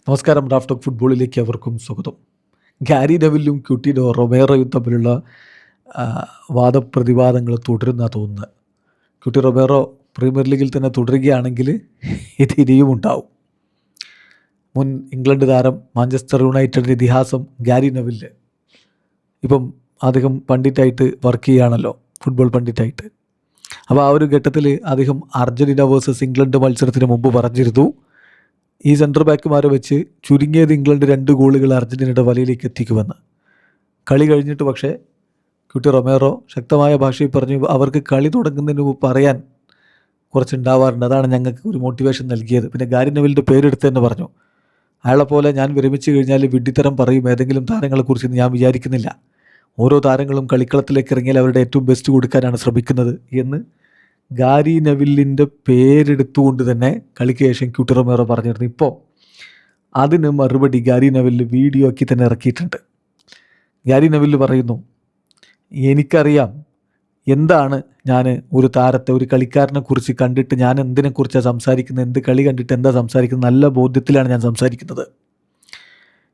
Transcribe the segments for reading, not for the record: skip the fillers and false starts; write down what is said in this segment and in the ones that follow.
നമസ്കാരം. Raf talk ഫുട്ബോളിലേക്ക് അവർക്കും സ്വാഗതം. ഗാരി നെവിലും ക്യൂട്ടിനോ റൊമേറോയും തമ്മിലുള്ള ആ, വാദപ്രതിവാദങ്ങൾ തുടരുന്ന തോന്നുന്നത്. ക്യൂട്ടി റൊമേറോ പ്രീമിയർ ലീഗിൽ തന്നെ തുടരുകയാണെങ്കിൽ ഇത് ഇനിയും ഉണ്ടാവും. മുൻ ഇംഗ്ലണ്ട് താരം, മാഞ്ചസ്റ്റർ യുണൈറ്റഡിൻ്റെ ഇതിഹാസം ഗാരി നെവില് ഇപ്പം അദ്ദേഹം പണ്ഡിറ്റായിട്ട് വർക്ക് ചെയ്യുകയാണല്ലോ, ഫുട്ബോൾ പണ്ഡിറ്റായിട്ട്. അപ്പോൾ ആ ഒരു ഘട്ടത്തിൽ അദ്ദേഹം അർജൻറ്റീന വേഴ്സസ് ഇംഗ്ലണ്ട് മത്സരത്തിന് മുമ്പ് പറഞ്ഞിരുന്നു, ഈ സെൻറ്റർ ബാക്കുമാരെ വെച്ച് ചുരുങ്ങിയത് ഇംഗ്ലണ്ട് 2 ഗോളുകൾ അർജൻറ്റീനയുടെ വലയിലേക്ക് എത്തിക്കുമെന്ന്. കളി കഴിഞ്ഞിട്ട് പക്ഷേ ക്യൂട്ടി റൊമേറോ ശക്തമായ ഭാഷയിൽ പറഞ്ഞു, അവർക്ക് കളി തുടങ്ങുന്നതിന് മുമ്പ് പറയാൻ കുറച്ചുണ്ടാവാറുണ്ട്, അതാണ് ഞങ്ങൾക്ക് ഒരു മോട്ടിവേഷൻ നൽകിയത്. പിന്നെ ഗാരി നെവിലിൻ്റെ പേരെടുത്ത് തന്നെ പറഞ്ഞു, അയാളെപ്പോലെ ഞാൻ വിരമിച്ചു കഴിഞ്ഞാൽ വിഡ്ഢിത്തരം പറയും ഏതെങ്കിലും താരങ്ങളെക്കുറിച്ച് ഞാൻ വിചാരിക്കുന്നില്ല. ഓരോ താരങ്ങളും കളിക്കളത്തിലേക്ക് ഇറങ്ങിയാൽ അവരുടെ ഏറ്റവും ബെസ്റ്റ് കൊടുക്കാനാണ് ശ്രമിക്കുന്നത് എന്ന് ഗാരി നെവിലിൻ്റെ പേരെടുത്തുകൊണ്ട് തന്നെ കളിക്ക് ശേഷം ക്യൂട്ടി റൊമേറോ പറഞ്ഞിരുന്നു. ഇപ്പോൾ അതിന് മറുപടി ഗാരി നെവിൽ വീഡിയോ ആക്കി തന്നെ ഇറക്കിയിട്ടുണ്ട്. ഗാരി നെവിൽ പറയുന്നു, എനിക്കറിയാം എന്താണ് ഞാൻ ഒരു താരത്തെ, ഒരു കളിക്കാരനെ കുറിച്ച് കണ്ടിട്ട് ഞാൻ എന്തിനെക്കുറിച്ചാണ് സംസാരിക്കുന്നത്, എന്ത് കളി കണ്ടിട്ട് എന്താ സംസാരിക്കുന്നത്, നല്ല ബോധ്യത്തിലാണ് ഞാൻ സംസാരിക്കുന്നത്.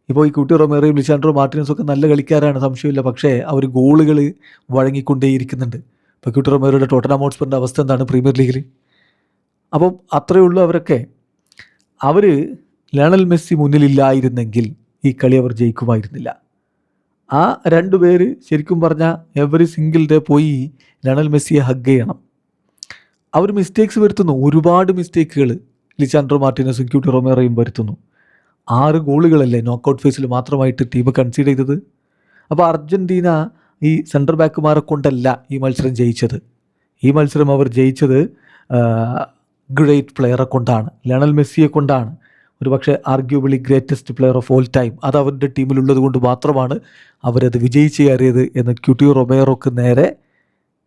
ഇപ്പോൾ ഈ ക്യൂട്ടി റൊമേറോയും ലിസാൻഡ്രോ മാർട്ടിനസും ഒക്കെ നല്ല കളിക്കാരാണ്, സംശയമില്ല. പക്ഷേ അവർ ഗോളുകൾ വഴങ്ങിക്കൊണ്ടേയിരിക്കുന്നുണ്ട്. ഇപ്പോൾ ക്യൂട്ടി റൊമേറോയുടെ ടോട്ടൻഹാം ഹോട്ട്സ്പറിൻ്റെ അവസ്ഥ എന്താണ് പ്രീമിയർ ലീഗിൽ? അപ്പം അത്രയേ ഉള്ളൂ. അവർ ലയണൽ മെസ്സി മുന്നിലില്ലായിരുന്നെങ്കിൽ ഈ കളി അവർ ജയിക്കുമായിരുന്നില്ല. ആ 2 പേര് ശരിക്കും പറഞ്ഞാൽ എവറി സിംഗിൾ ഡേ പോയി ലയണൽ മെസ്സിയെ ഹഗ് ചെയ്യണം. അവർ മിസ്റ്റേക്സ് വരുത്തുന്നു, ഒരുപാട് മിസ്റ്റേക്കുകൾ ലിസാൻഡ്രോ മാർട്ടിനസും ക്യൂട്ടി റൊമേറോയും വരുത്തുന്നു. 6 ഗോളുകളല്ലേ നോക്കൗട്ട് ഫേസിൽ മാത്രമായിട്ട് ടീം കൺസീഡ് ചെയ്തത്. അപ്പോൾ അർജൻറ്റീന ഈ സെൻറ്റർ ബാക്കുമാരെ കൊണ്ടല്ല ഈ മത്സരം ജയിച്ചത്. ഈ മത്സരം അവർ ജയിച്ചത് ഗ്രേറ്റ് പ്ലെയറെ കൊണ്ടാണ്, ലയണൽ മെസ്സിയെ കൊണ്ടാണ്. ഒരു പക്ഷേ arguably greatest player of all time, അത് അവരുടെ ടീമിലുള്ളത് കൊണ്ട് മാത്രമാണ് അവരത് വിജയിച്ച് കയറിയത് എന്ന് ക്യൂട്ടി റൊമേറോക്ക് നേരെ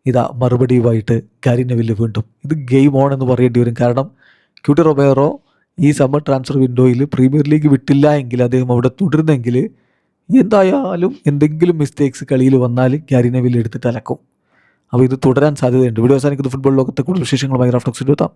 ഇതാ മറുപടിയുമായിട്ട് ഗാരി നെവിൽ വീണ്ടും. ഇത് ഗെയിം ഓൺ എന്ന് പറയേണ്ടി വരും. കാരണം ക്യൂട്ടി റൊമേറോ ഈ സമ്മർ ട്രാൻസ്ഫർ വിൻഡോയിൽ പ്രീമിയർ ലീഗ് വിട്ടില്ല എങ്കിൽ, അദ്ദേഹം അവിടെ തുടരുന്നെങ്കിൽ എന്തായാലും എന്തെങ്കിലും മിസ്റ്റേക്സ് കളിയിൽ വന്നാൽ ഗാരി നെവിൽ എടുത്തിട്ട് അലക്കും. അപ്പോൾ ഇത് തുടരാൻ സാധ്യതയുണ്ട്. വീഡിയോ അവസാനിക്കുന്ന ഫുട്ബോൾ ലോകത്തെ കൂടുതൽ വിശേഷങ്ങളുമായി റാഫ് ടോക്സിൽ എത്താം.